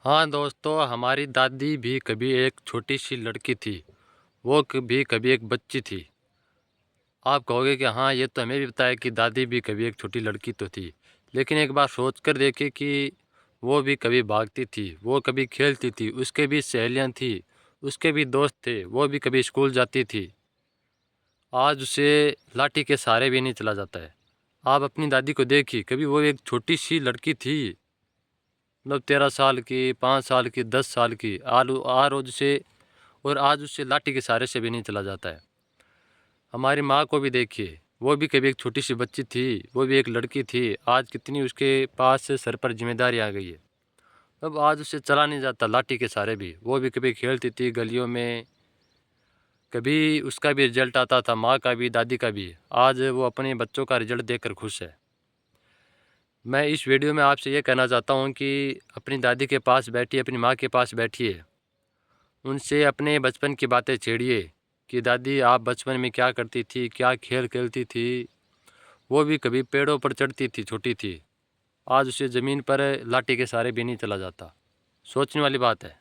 हाँ दोस्तों, हमारी दादी भी कभी एक छोटी सी लड़की थी। वो कभी एक बच्ची थी। आप कहोगे कि हाँ, ये तो हमें भी पता है कि दादी भी कभी एक छोटी लड़की तो थी। लेकिन एक बार सोच कर देखें कि वो भी कभी भागती थी, वो कभी खेलती थी, उसके भी सहेलियाँ थी, उसके भी दोस्त थे, वो भी कभी स्कूल जाती थी। आज उसे लाठी के सहारे भी नहीं चला जाता है। आप अपनी दादी को देखिए, कभी वो एक छोटी सी लड़की थी, मतलब 13 साल की, 5 साल की, 10 साल की, आलू आ रोज से, और आज उससे लाठी के सहारे से भी नहीं चला जाता है। हमारी माँ को भी देखिए, वो भी कभी एक छोटी सी बच्ची थी, वो भी एक लड़की थी, आज कितनी उसके पास सर पर जिम्मेदारी आ गई है। अब आज उससे चला नहीं जाता लाठी के सहारे भी। वो भी कभी खेलती थी गलियों में, कभी उसका भी रिजल्ट आता था, माँ का भी, दादी का भी। आज वो अपने बच्चों का रिजल्ट देखकर खुश है। मैं इस वीडियो में आपसे ये कहना चाहता हूँ कि अपनी दादी के पास बैठिए, अपनी माँ के पास बैठिए, उनसे अपने बचपन की बातें छेड़िए कि दादी आप बचपन में क्या करती थी, क्या खेल खेलती थी। वो भी कभी पेड़ों पर चढ़ती थी, छोटी थी, आज उसे ज़मीन पर लाठी के सहारे भी नहीं चला जाता। सोचने वाली बात है,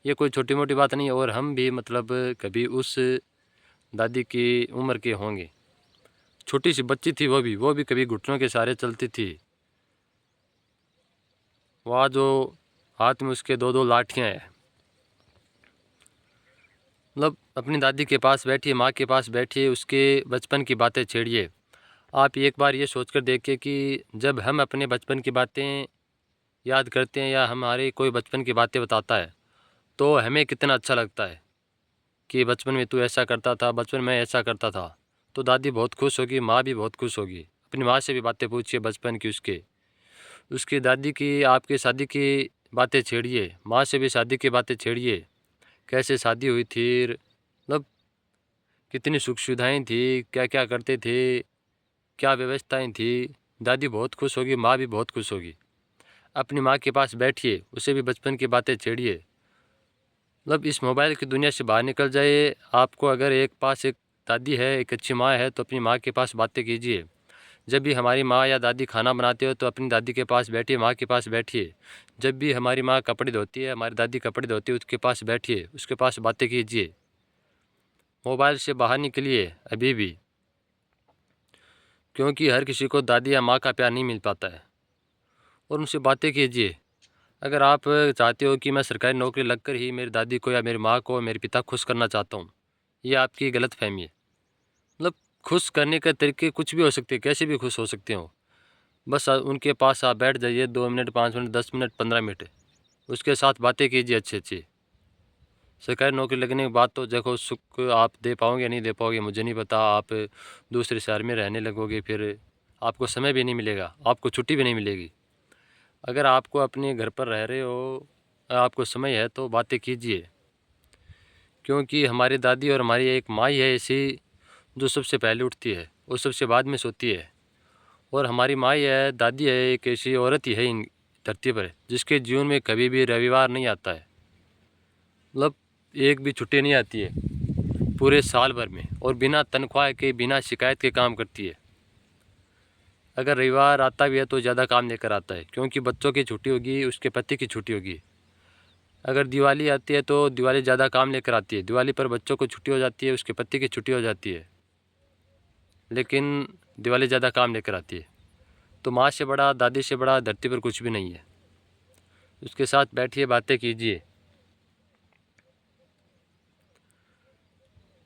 ये कोई छोटी मोटी बात नहीं है। और हम भी मतलब कभी उस दादी की उम्र के होंगे। छोटी सी बच्ची थी, वो भी कभी घुटनों के सहारे चलती थी। वहाँ जो हाथ में उसके दो दो लाठियाँ हैं। मतलब अपनी दादी के पास बैठिए, माँ के पास बैठिए, उसके बचपन की बातें छेड़िए। आप एक बार ये सोच कर देखिए कि जब हम अपने बचपन की बातें याद करते हैं या हमारे कोई बचपन की बातें बताता है, तो हमें कितना अच्छा लगता है कि बचपन में तू ऐसा करता था, बचपन में ऐसा करता था। तो दादी बहुत खुश होगी, माँ भी बहुत खुश होगी। अपनी माँ से भी बातें पूछिए बचपन की, उसके उसकी दादी की, आपकी शादी की बातें छेड़िए, माँ से भी शादी की बातें छेड़िए, कैसे शादी हुई थी, मतलब कितनी सुख सुविधाएँ थी, क्या क्या करते थे, क्या व्यवस्थाएँ थी। दादी बहुत खुश होगी, माँ भी बहुत खुश होगी। अपनी माँ के पास बैठिए, उसे भी बचपन की बातें छेड़िए। मतलब इस मोबाइल की दुनिया से बाहर निकल जाइए। आपको अगर एक पास एक दादी है, एक अच्छी माँ है, तो अपनी माँ के पास बातें कीजिए। जब भी हमारी माँ या दादी खाना बनाती हो तो अपनी दादी के पास बैठिए, माँ के पास बैठिए। जब भी हमारी माँ कपड़े धोती है, हमारी दादी कपड़े धोती है, उसके पास बैठिए, उसके पास बातें कीजिए। मोबाइल से बाहर निकलिए अभी भी, क्योंकि हर किसी को दादी या माँ का प्यार नहीं मिल पाता है। और उनसे बातें कीजिए। अगर आप चाहते हो कि मैं सरकारी नौकरी लगकर ही मेरी दादी को या मेरी माँ को, मेरे पिता खुश करना चाहता हूँ, ये आपकी गलतफहमी है। मतलब खुश करने के तरीके कुछ भी हो सकते हैं, कैसे भी खुश हो सकते हो। बस उनके पास आप बैठ जाइए, 2 मिनट, 5 मिनट, 10 मिनट, 15 मिनट, उसके साथ बातें कीजिए अच्छी अच्छी। सरकारी नौकरी लगने के बाद तो देखो, सुख आप दे पाओगे या नहीं दे पाओगे मुझे नहीं पता। आप दूसरे शहर में रहने लगोगे, फिर आपको समय भी नहीं मिलेगा, आपको छुट्टी भी नहीं मिलेगी। अगर आपको अपने घर पर रह रहे हो, आपको समय है, तो बातें कीजिए। क्योंकि हमारी दादी और हमारी एक माँ ही है ऐसी, जो सबसे पहले उठती है और सबसे बाद में सोती है। और हमारी माँ ही है, दादी है, एक ऐसी औरत ही है इन धरती पर जिसके जीवन में कभी भी रविवार नहीं आता है। मतलब एक भी छुट्टी नहीं आती है पूरे साल भर में, और बिना तनख्वाह के, बिना शिकायत के काम करती है। अगर रविवार आता भी है तो ज़्यादा काम लेकर आता है, क्योंकि बच्चों की छुट्टी होगी, उसके पति की छुट्टी होगी। अगर दिवाली आती है तो दिवाली ज़्यादा काम लेकर आती है। दिवाली पर बच्चों को छुट्टी हो जाती है, उसके पति की छुट्टी हो जाती है, लेकिन दिवाली ज़्यादा काम लेकर आती है। तो माँ से बड़ा, दादी से बड़ा धरती पर कुछ भी नहीं है। उसके साथ बैठिए, बातें कीजिए।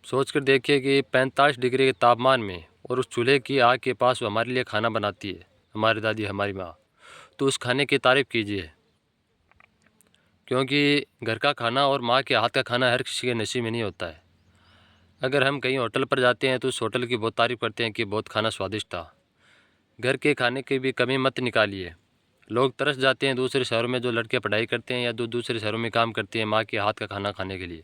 सोच कर देखिए कि 45 डिग्री के तापमान में और उस चूल्हे की आग के पास वो हमारे लिए खाना बनाती है, हमारी दादी, हमारी माँ। तो उस खाने की तारीफ़ कीजिए, क्योंकि घर का खाना और माँ के हाथ का खाना हर किसी के नसीब में नहीं होता है। अगर हम कहीं होटल पर जाते हैं तो उस होटल की बहुत तारीफ़ करते हैं कि बहुत खाना स्वादिष्ट था। घर के खाने की भी कमी मत निकालिए। लोग तरस जाते हैं दूसरे शहरों में, जो लड़के पढ़ाई करते हैं या दूसरे शहरों में काम करते हैं, माँ के हाथ का खाना खाने के लिए।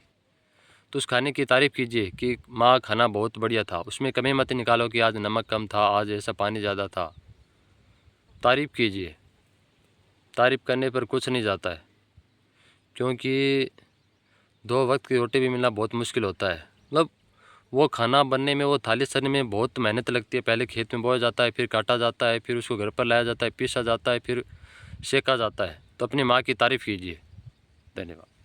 तो उस खाने की तारीफ़ कीजिए कि माँ, खाना बहुत बढ़िया था। उसमें कमी मत निकालो कि आज नमक कम था, आज ऐसा पानी ज़्यादा था। तारीफ़ कीजिए। तारीफ़ करने पर कुछ नहीं जाता है, क्योंकि 2 वक्त की रोटी भी मिलना बहुत मुश्किल होता है। मतलब वो खाना बनने में, वो थाली सजने में बहुत मेहनत लगती है। पहले खेत में बोया जाता है, फिर काटा जाता है, फिर उसको घर पर लाया जाता है, पीसा जाता है, फिर सेका जाता है। तो अपनी माँ की तारीफ़ कीजिए। धन्यवाद।